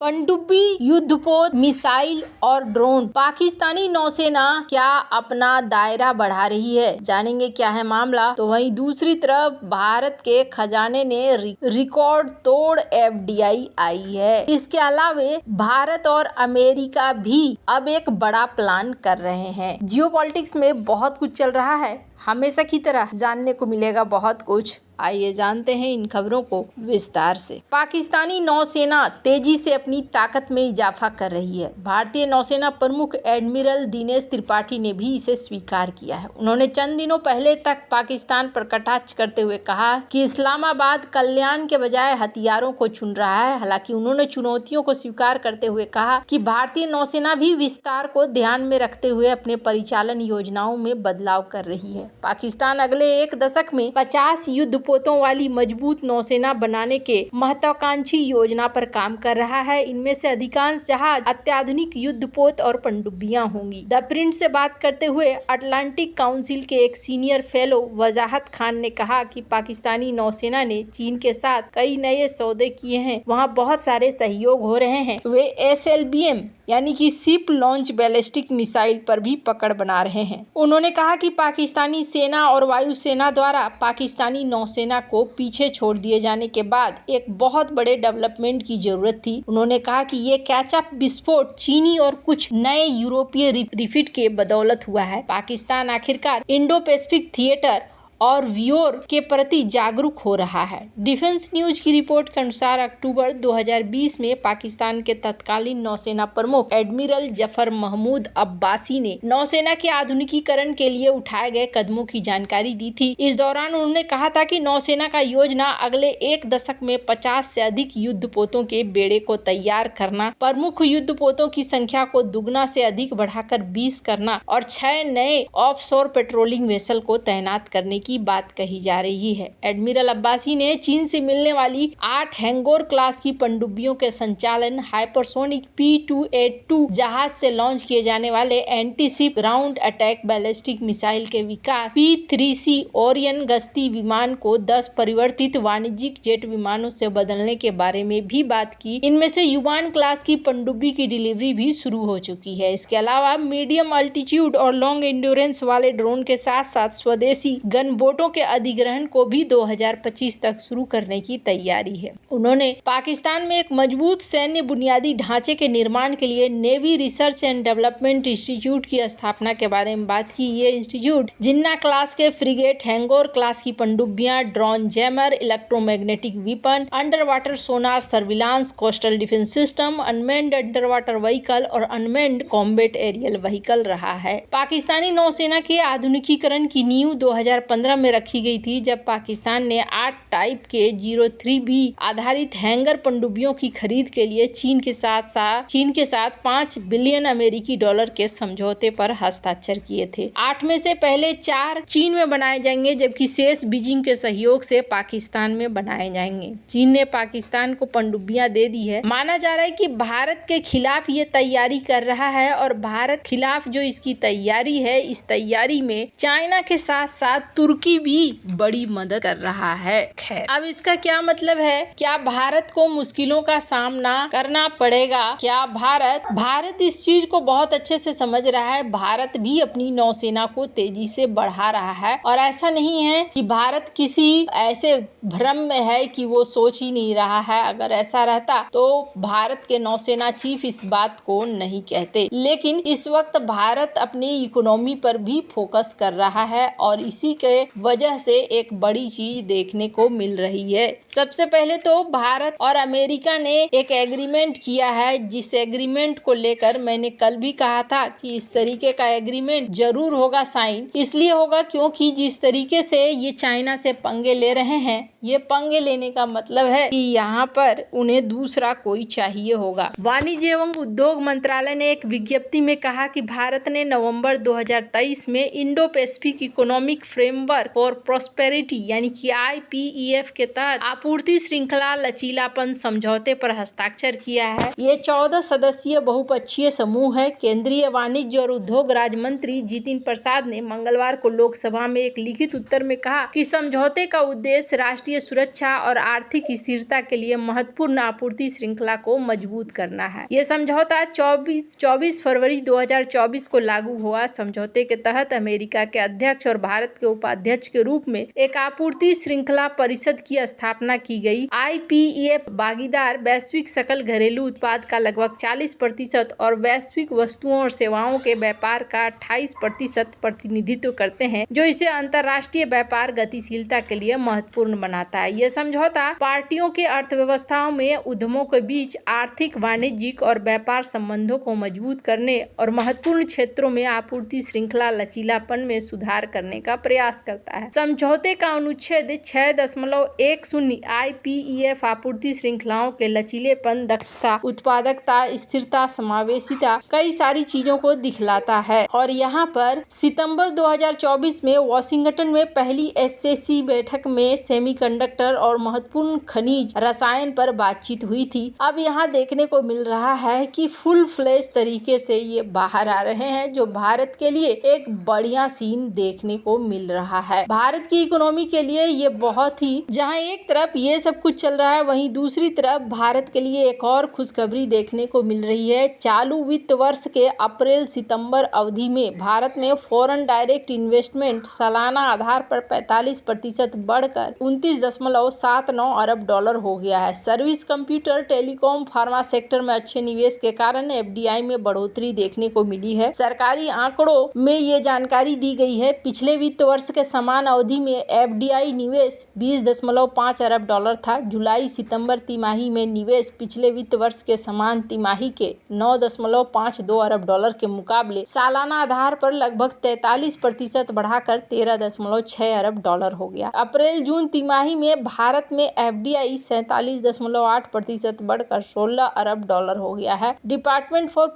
पनडुब्बी, युद्धपोत, मिसाइल और ड्रोन। पाकिस्तानी नौसेना क्या अपना दायरा बढ़ा रही है? जानेंगे क्या है मामला। तो वहीं दूसरी तरफ भारत के खजाने ने रिकॉर्ड तोड़ एफडीआई आई है। इसके अलावे भारत और अमेरिका भी अब एक बड़ा प्लान कर रहे हैं। जियोपॉलिटिक्स में बहुत कुछ चल रहा है, हमेशा की तरह जानने को मिलेगा बहुत कुछ। आइए जानते हैं इन खबरों को विस्तार से। पाकिस्तानी नौसेना तेजी से अपनी ताकत में इजाफा कर रही है। भारतीय नौसेना प्रमुख एडमिरल दिनेश त्रिपाठी ने भी इसे स्वीकार किया है। उन्होंने चंद दिनों पहले तक पाकिस्तान पर कटाक्ष करते हुए कहा कि इस्लामाबाद कल्याण के बजाय हथियारों को चुन रहा है। हालांकि उन्होंने चुनौतियों को स्वीकार करते हुए कहा कि भारतीय नौसेना भी विस्तार को ध्यान में रखते हुए अपने परिचालन योजनाओं में बदलाव कर रही है। पाकिस्तान अगले एक दशक में 50 युद्धपोतों वाली मजबूत नौसेना बनाने के महत्वाकांक्षी योजना पर काम कर रहा है। इनमें से अधिकांश जहाज अत्याधुनिक युद्धपोत और पनडुब्बियां होंगी। द प्रिंट से बात करते हुए अटलांटिक काउंसिल के एक सीनियर फेलो वजाहत खान ने कहा कि पाकिस्तानी नौसेना ने चीन के साथ कई नए सौदे किए हैं, वहाँ बहुत सारे सहयोग हो रहे हैं। वे SLBM यानी कि शिप लॉन्च बैलिस्टिक मिसाइल पर भी पकड़ बना रहे हैं। उन्होंने कहा कि पाकिस्तानी सेना और वायुसेना द्वारा पाकिस्तानी नौसेना को पीछे छोड़ दिए जाने के बाद एक बहुत बड़े डेवलपमेंट की जरूरत थी। उन्होंने कहा कि ये कैचअप विस्फोट चीनी और कुछ नए यूरोपीय रिफिट के बदौलत हुआ है। पाकिस्तान आखिरकार इंडो पैसिफिक थिएटर और व्योर के प्रति जागरूक हो रहा है। डिफेंस न्यूज की रिपोर्ट के अनुसार अक्टूबर 2020 में पाकिस्तान के तत्कालीन नौसेना प्रमुख एडमिरल जफर महमूद अब्बासी ने नौसेना के आधुनिकीकरण के लिए उठाए गए कदमों की जानकारी दी थी। इस दौरान उन्होंने कहा था कि नौसेना का योजना अगले एक दशक में 50 से अधिक युद्धपोतों के बेड़े को तैयार करना, प्रमुख युद्धपोतों की संख्या को दुगना से अधिक बढ़ाकर 20 करना और 6 नए ऑफशोर पेट्रोलिंग वेसल को तैनात करने की बात कही जा रही है। एडमिरल अब्बासी ने चीन से मिलने वाली 8 हैंगोर क्लास की पनडुब्बियों के संचालन, हाइपरसोनिक P-282 जहाज से लॉन्च किए जाने वाले anti ship ground attack ballistic missile के विकास, P-3C ओरियन गश्ती विमान को 10 परिवर्तित वाणिज्यिक जेट विमानों से बदलने के बारे में भी बात की। इनमें से युवान क्लास की पनडुब्बी की डिलीवरी भी शुरू हो चुकी है। इसके अलावा मीडियम अल्टीट्यूड और लॉन्ग एंड्योरेंस वाले ड्रोन के साथ साथ स्वदेशी गन बोटों के अधिग्रहण को भी 2025 तक शुरू करने की तैयारी है। उन्होंने पाकिस्तान में एक मजबूत सैन्य बुनियादी ढांचे के निर्माण के लिए navy research and development institute की स्थापना के बारे में बात की। ये इंस्टीट्यूट जिन्ना क्लास के फ्रिगेट, हैंगोर क्लास की पनडुब्बियां, drone jammer, electromagnetic weapon, underwater sonar surveillance, coastal defence system, unmanned underwater vehicle और अनमेन्ड कॉम्बैट एरियल व्हीकल रहा है। पाकिस्तानी नौसेना के आधुनिकीकरण की नींव 2015 में रखी गई थी, जब पाकिस्तान ने 8 टाइप के 03B आधारित हैंगर पनडुब्बियों की खरीद के लिए चीन के साथ 5 बिलियन अमेरिकी डॉलर के समझौते पर हस्ताक्षर किए थे। 8 में से पहले 4 चीन में बनाए जाएंगे, जबकि शेष बीजिंग के सहयोग से पाकिस्तान में बनाए जाएंगे। चीन ने पाकिस्तान को पनडुब्बियां दे दी है। माना जा रहा है कि भारत के खिलाफ ये तैयारी कर रहा है और भारत खिलाफ जो इसकी तैयारी है, इस तैयारी में चाइना के साथ साथ तुर्की भी बड़ी मदद कर रहा है। खैर, अब इसका क्या मतलब है? क्या भारत को मुश्किलों का सामना करना पड़ेगा? क्या भारत इस चीज को बहुत अच्छे से समझ रहा है। भारत भी अपनी नौसेना को तेजी से बढ़ा रहा है और ऐसा नहीं है कि भारत किसी ऐसे भ्रम में है कि वो सोच ही नहीं रहा है। अगर ऐसा रहता तो भारत के नौसेना चीफ इस बात को नहीं कहते। लेकिन इस वक्त भारत अपनी इकोनॉमी पर भी फोकस कर रहा है और इसी के वजह से एक बड़ी चीज देखने को मिल रही है। सबसे पहले तो भारत और अमेरिका ने एक एग्रीमेंट किया है, जिस एग्रीमेंट को लेकर मैंने कल भी कहा था कि इस तरीके का एग्रीमेंट जरूर होगा साइन। इसलिए होगा क्योंकि जिस तरीके से ये चाइना से पंगे ले रहे हैं, ये पंगे लेने का मतलब है कि यहाँ पर उन्हें दूसरा कोई चाहिए होगा। वाणिज्य एवं उद्योग मंत्रालय ने एक विज्ञप्ति में कहा कि भारत ने नवंबर 2023 में Indo Pacific economic framework framework for prosperity यानी कि IPEF के तहत आपूर्ति श्रृंखला लचीलापन समझौते पर हस्ताक्षर किया है। ये 14 सदस्यीय बहुपक्षीय समूह है। केंद्रीय वाणिज्य और उद्योग राज्य मंत्री जितिन प्रसाद ने मंगलवार को लोकसभा में एक लिखित उत्तर में कहा कि समझौते का उद्देश्य राष्ट्रीय सुरक्षा और आर्थिक स्थिरता के लिए महत्वपूर्ण आपूर्ति श्रृंखला को मजबूत करना है। यह समझौता 24 फरवरी 2024 को लागू हुआ। समझौते के तहत अमेरिका के अध्यक्ष और भारत के उपाध्यक्ष के रूप में एक आपूर्ति श्रृंखला परिषद की स्थापना की गई। IPEF भागीदार वैश्विक सकल घरेलू उत्पाद का लगभग 40% और वैश्विक वस्तुओं और सेवाओं के व्यापार का 28% प्रतिनिधित्व करते हैं, जो इसे अंतर्राष्ट्रीय व्यापार गतिशीलता के लिए महत्वपूर्ण बनाता है। यह समझौता पार्टियों के अर्थव्यवस्थाओं में उद्यमों के बीच आर्थिक, वाणिज्यिक और व्यापार संबंधों को मजबूत करने और महत्वपूर्ण क्षेत्रों में आपूर्ति श्रृंखला लचीलापन में सुधार करने का प्रयास करता है। समझौते का अनुच्छेद 6.10 IPEF आपूर्ति श्रृंखलाओं के लचीलेपन, दक्षता, उत्पादकता, स्थिरता, समावेशिता, कई सारी चीजों को दिखलाता है। और यहाँ पर सितंबर 2024 में वाशिंगटन में पहली SCC बैठक में सेमीकंडक्टर और महत्वपूर्ण खनिज रसायन पर बातचीत हुई थी। अब यहाँ देखने को मिल रहा है कि फुल फ्लेश तरीके से ये बाहर आ रहे हैं, जो भारत के लिए एक बढ़िया सीन देखने को मिल रहा है। भारत की इकोनॉमी के लिए ये बहुत ही, जहाँ एक तरफ ये सब कुछ चल रहा है, वहीं दूसरी तरफ भारत के लिए एक और खुशखबरी देखने को मिल रही है। चालू वित्त वर्ष के अप्रैल सितंबर अवधि में भारत में फॉरेन डायरेक्ट इन्वेस्टमेंट सालाना आधार पर 45% बढ़कर 29.79 अरब डॉलर हो गया है। Service, computer, telecom, pharma sector में अच्छे निवेश के कारण FDI में बढ़ोतरी देखने को मिली है। सरकारी आंकड़ों में ये जानकारी दी गई है। पिछले वित्त वर्ष के समान अवधि में FDI निवेश 20.5 अरब डॉलर था। जुलाई सितंबर तिमाही में निवेश पिछले वित्त वर्ष के समान तिमाही के 9.52 अरब डॉलर के मुकाबले सालाना आधार पर लगभग 43% बढ़ाकर 13.6 अरब डॉलर हो गया। अप्रैल जून तिमाही में भारत में FDI 47.8% बढ़कर 16 अरब डॉलर हो गया है। Department for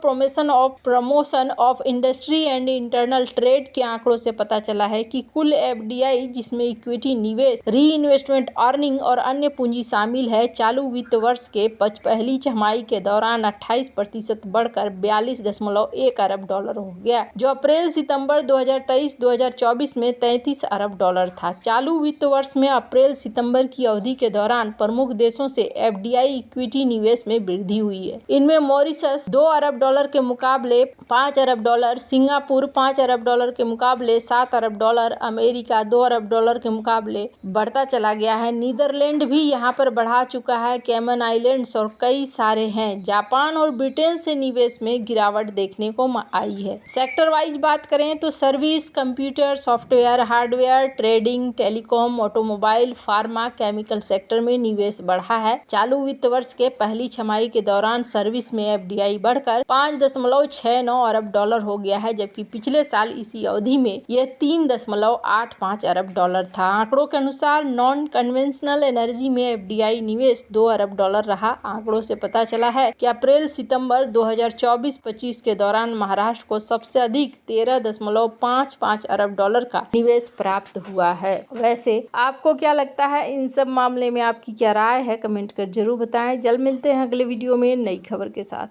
promotion of industry and internal trade के आंकड़ों से पता चला है कि कुल FDI, जिसमें इक्विटी निवेश, री इन्वेस्टमेंट, अर्निंग और अन्य पूंजी शामिल है, चालू वित्त वर्ष के पहली छमाही के दौरान 28% बढ़कर 42.1 अरब डॉलर हो गया, जो अप्रैल सितंबर 2023-2024 में 33 अरब डॉलर था। चालू वित्त वर्ष में अप्रैल सितंबर की अवधि के दौरान प्रमुख देशों से FDI इक्विटी निवेश में वृद्धि हुई है। इनमें मॉरिशस 2 अरब डॉलर के मुकाबले 5 अरब डॉलर, सिंगापुर 5 अरब डॉलर के मुकाबले 7 अरब डॉलर, अमेरिका 2 अरब डॉलर के मुकाबले बढ़ता चला गया है। नीदरलैंड भी यहाँ पर बढ़ा चुका है। कैमन आइलैंड्स और कई सारे हैं। जापान और ब्रिटेन से निवेश में गिरावट देखने को आई है। सेक्टर वाइज बात करें तो service, computer, software, hardware, trading, telecom, automobile, pharma, chemical sector में निवेश बढ़ा है। चालू वित्त वर्ष के पहली छमाही के दौरान सर्विस में FDI बढ़कर 5.69 अरब डॉलर हो गया है, जबकि पिछले साल इसी अवधि में यह 3.85 अरब डॉलर था। आंकड़ों के अनुसार नॉन कन्वेंशनल एनर्जी में FDI निवेश 2 अरब डॉलर रहा। आंकड़ों से पता चला है कि अप्रैल सितंबर 2024-25 के दौरान महाराष्ट्र को सबसे अधिक 13.55 अरब डॉलर का निवेश प्राप्त हुआ है। वैसे आपको क्या लगता है, इन सब मामले में आपकी क्या राय है, कमेंट कर जरूर बताएं। जल्द मिलते हैं अगले वीडियो में नई खबर के साथ।